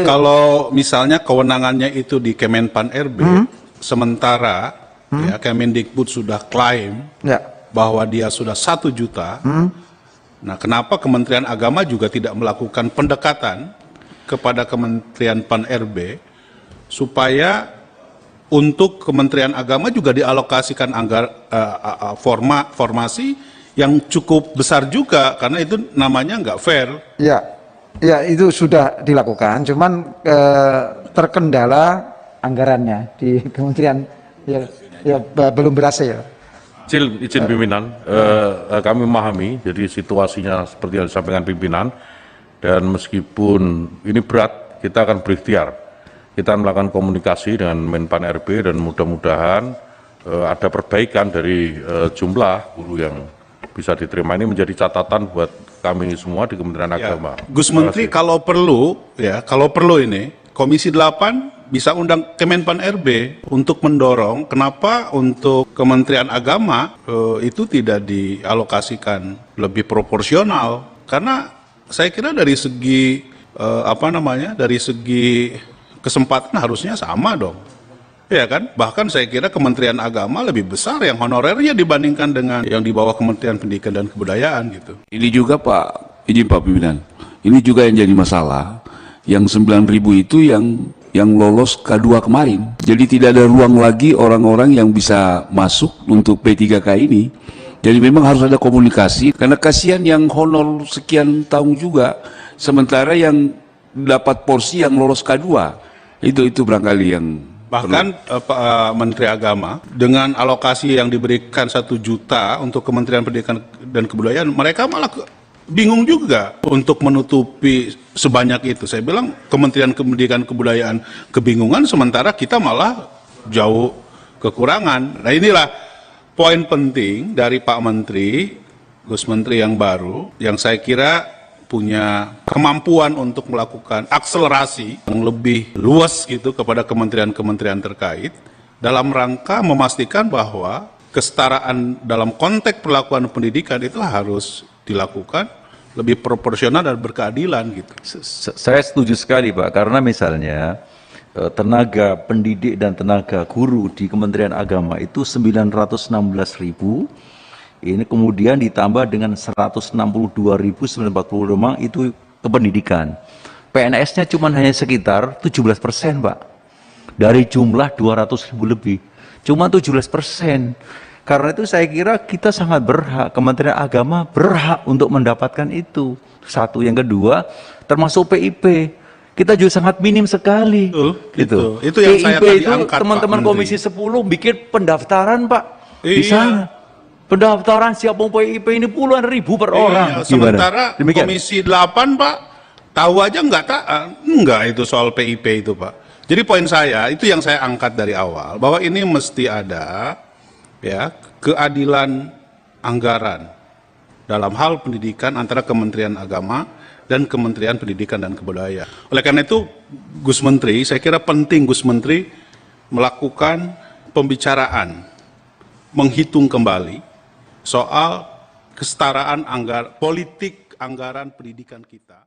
kalau misalnya kewenangannya itu di Kemenpan RB, sementara ya Kemendikbud sudah klaim bahwa dia sudah 1 juta, nah kenapa Kementerian Agama juga tidak melakukan pendekatan kepada Kementerian Pan RB supaya untuk Kementerian Agama juga dialokasikan formasi yang cukup besar juga, karena itu namanya nggak fair. Ya itu sudah dilakukan, cuman terkendala anggarannya di kementerian belum berhasil. Izin pimpinan, kami memahami, jadi situasinya seperti yang disampaikan pimpinan, dan meskipun ini berat, kita akan berikhtiar. Kita melakukan komunikasi dengan Menpan RB dan mudah-mudahan ada perbaikan dari jumlah guru yang bisa diterima. Ini menjadi catatan buat kami semua di Kementerian Agama. Gus Menteri, kalau perlu ini Komisi 8 bisa undang Kemenpan RB untuk mendorong kenapa untuk Kementerian Agama itu tidak dialokasikan lebih proporsional, karena saya kira dari segi dari segi kesempatan harusnya sama dong. Ya kan? Bahkan saya kira Kementerian Agama lebih besar yang honorernya dibandingkan dengan yang di bawah Kementerian Pendidikan dan Kebudayaan gitu. Ini juga Pak, izin Pak Pimpinan, ini juga yang jadi masalah, yang 9.000 itu yang lolos K2 kemarin. Jadi tidak ada ruang lagi orang-orang yang bisa masuk untuk P3K ini. Jadi memang harus ada komunikasi, karena kasihan yang honor sekian tahun juga, sementara yang dapat porsi yang lolos K2. Itu barangkali yang bahkan Pak Menteri Agama dengan alokasi yang diberikan 1 juta untuk Kementerian Pendidikan dan Kebudayaan, mereka malah bingung juga untuk menutupi sebanyak itu. Saya bilang Kementerian Pendidikan dan Kebudayaan kebingungan, sementara kita malah jauh kekurangan. Nah inilah poin penting dari Pak Menteri, Gus Menteri yang baru, yang saya kira punya kemampuan untuk melakukan akselerasi yang lebih luas gitu kepada kementerian-kementerian terkait dalam rangka memastikan bahwa kesetaraan dalam konteks perlakuan pendidikan itu harus dilakukan lebih proporsional dan berkeadilan gitu. Saya setuju sekali Pak, karena misalnya tenaga pendidik dan tenaga guru di Kementerian Agama itu 916.000, ini kemudian ditambah dengan 162.940 rumah itu ke pendidikan. PNS-nya cuma hanya sekitar 17% Pak. Dari jumlah 200.000 lebih. Cuma 17%. Karena itu saya kira kita sangat berhak, Kementerian Agama berhak untuk mendapatkan itu. Satu, yang kedua, termasuk PIP. Kita juga sangat minim sekali. Itu yang saya tadi angkat, teman-teman Komisi 10 bikin pendaftaran Pak. Di sana. Pendaftaran siap mau PIP ini puluhan ribu per orang. Sementara Komisi 8 Pak, tahu aja enggak itu soal PIP itu Pak. Jadi poin saya, itu yang saya angkat dari awal, bahwa ini mesti ada ya keadilan anggaran dalam hal pendidikan antara Kementerian Agama dan Kementerian Pendidikan dan Kebudayaan. Oleh karena itu, Gus Menteri, saya kira penting Gus Menteri melakukan pembicaraan, menghitung kembali soal kesetaraan politik anggaran pendidikan kita.